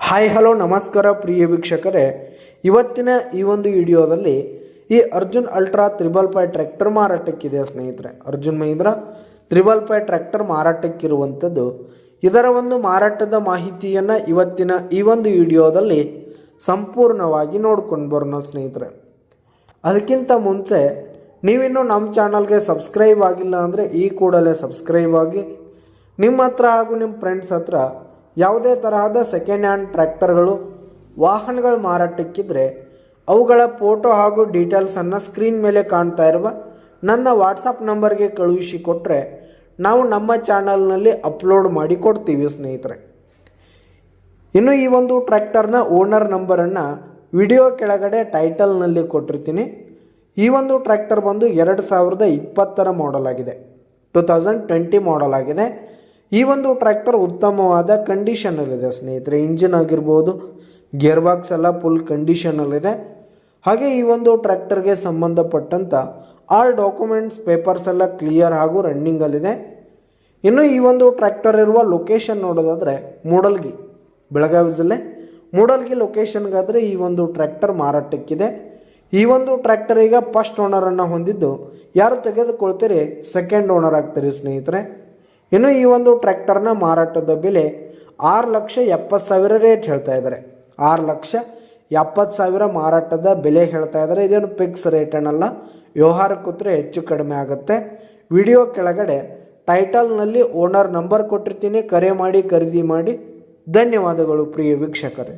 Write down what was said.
Hi hello ನಮಸ್ಕಾರ ಪ್ರಿಯ ವೀಕ್ಷಕರೇ, ಇವತ್ತಿನ ಈ ಒಂದು ವಿಡಿಯೋದಲ್ಲಿ ಈ ಅರ್ಜುನ್ ಅಲ್ಟ್ರಾ 555 ಟ್ರ್ಯಾಕ್ಟರ್ ಮಾರಾಟಕ್ಕಿದೆ ಸ್ನೇಹಿತರೆ. ಅರ್ಜುನ್ ಮಹೀಂದ್ರಾ 555 ಟ್ರ್ಯಾಕ್ಟರ್ ಮಾರಾಟಕ್ಕಿರುವಂಥದ್ದು. ಇದರ ಒಂದು ಮಾರಾಟದ ಮಾಹಿತಿಯನ್ನು ಇವತ್ತಿನ ಈ ಒಂದು ವಿಡಿಯೋದಲ್ಲಿ ಸಂಪೂರ್ಣವಾಗಿ ನೋಡ್ಕೊಂಡು ಬರೋಣ ಸ್ನೇಹಿತರೆ. ಅದಕ್ಕಿಂತ ಮುಂಚೆ ನೀವಿನ್ನೂ ನಮ್ಮ ಚಾನಲ್ಗೆ ಸಬ್ಸ್ಕ್ರೈಬ್ ಆಗಿಲ್ಲ ಅಂದರೆ ಈ ಕೂಡಲೇ ಸಬ್ಸ್ಕ್ರೈಬ್ ಆಗಿ, ನಿಮ್ಮ ಹತ್ರ ಹಾಗೂ ನಿಮ್ಮ ಫ್ರೆಂಡ್ಸ್ ಹತ್ರ ಯಾವುದೇ ತರಹದ ಸೆಕೆಂಡ್ ಹ್ಯಾಂಡ್ ಟ್ರ್ಯಾಕ್ಟರ್ಗಳು ವಾಹನಗಳು ಮಾರಾಟಕ್ಕಿದ್ರೆ ಅವುಗಳ ಫೋಟೋ ಹಾಗೂ ಡೀಟೇಲ್ಸನ್ನು ಸ್ಕ್ರೀನ್ ಮೇಲೆ ಕಾಣ್ತಾ ಇರುವ ನನ್ನ ವಾಟ್ಸಪ್ ನಂಬರ್ಗೆ ಕಳುಹಿಸಿ ಕೊಟ್ಟರೆ ನಾವು ನಮ್ಮ ಚಾನಲ್ನಲ್ಲಿ ಅಪ್ಲೋಡ್ ಮಾಡಿ ಕೊಡ್ತೀವಿ ಸ್ನೇಹಿತರೆ. ಇನ್ನು ಈ ಒಂದು ಟ್ರ್ಯಾಕ್ಟರ್ನ ಓನರ್ ನಂಬರನ್ನು ವಿಡಿಯೋ ಕೆಳಗಡೆ ಟೈಟಲ್ನಲ್ಲಿ ಕೊಟ್ಟಿರ್ತೀನಿ. ಈ ಒಂದು ಟ್ರ್ಯಾಕ್ಟರ್ ಬಂದು 2020 ಮಾಡೆಲ್ ಆಗಿದೆ, 2020 ಮಾಡೆಲ್ ಆಗಿದೆ. ಈ ಒಂದು ಟ್ರ್ಯಾಕ್ಟರ್ ಉತ್ತಮವಾದ ಕಂಡೀಷನಲ್ಲಿದೆ ಸ್ನೇಹಿತರೆ. ಇಂಜಿನ್ ಆಗಿರ್ಬೋದು, ಗೇರ್ ಬಾಕ್ಸ್ ಎಲ್ಲ ಫುಲ್ ಕಂಡೀಷನಲ್ಲಿದೆ. ಹಾಗೆ ಈ ಒಂದು ಟ್ರ್ಯಾಕ್ಟರ್ಗೆ ಸಂಬಂಧಪಟ್ಟಂಥ ಆಲ್ ಡಾಕ್ಯುಮೆಂಟ್ಸ್ ಪೇಪರ್ಸ್ ಎಲ್ಲ ಕ್ಲಿಯರ್ ಹಾಗೂ ರನ್ನಿಂಗಲ್ಲಿದೆ. ಇನ್ನು ಈ ಒಂದು ಟ್ರ್ಯಾಕ್ಟರ್ ಇರುವ ಲೊಕೇಶನ್ ನೋಡೋದಾದರೆ ಮೂಡಲ್ಗಿ, ಬೆಳಗಾವಿ ಜಿಲ್ಲೆ ಮೂಡಲ್ಗಿ ಲೊಕೇಶನ್ಗಾದರೆ ಈ ಒಂದು ಟ್ರ್ಯಾಕ್ಟರ್ ಮಾರಾಟಕ್ಕಿದೆ. ಈ ಒಂದು ಟ್ರ್ಯಾಕ್ಟರ್ ಈಗ ಫಸ್ಟ್ ಓನರನ್ನು ಹೊಂದಿದ್ದು, ಯಾರು ತೆಗೆದುಕೊಳ್ತೀರಿ ಸೆಕೆಂಡ್ ಓನರ್ ಆಗ್ತೀರಿ ಸ್ನೇಹಿತರೆ. ಇನ್ನು ಈ ಒಂದು ಟ್ರ್ಯಾಕ್ಟರ್ನ ಮಾರಾಟದ ಬೆಲೆ 6,70,000 ರೇಟ್ ಹೇಳ್ತಾ ಇದ್ದಾರೆ. 6,70,000 ಮಾರಾಟದ ಬೆಲೆ ಹೇಳ್ತಾ ಇದ್ದಾರೆ. ಇದೇನು ಫಿಕ್ಸ್ ರೇಟ್ ಏನಲ್ಲ, ವ್ಯವಹಾರ ಕೂತ್ರೆ ಹೆಚ್ಚು ಕಡಿಮೆ ಆಗುತ್ತೆ. ವಿಡಿಯೋ ಕೆಳಗಡೆ ಟೈಟಲ್ನಲ್ಲಿ ಓನರ್ ನಂಬರ್ ಕೊಟ್ಟಿರ್ತೀನಿ, ಕರೆ ಮಾಡಿ ಖರೀದಿ ಮಾಡಿ. ಧನ್ಯವಾದಗಳು ಪ್ರಿಯ ವೀಕ್ಷಕರೇ.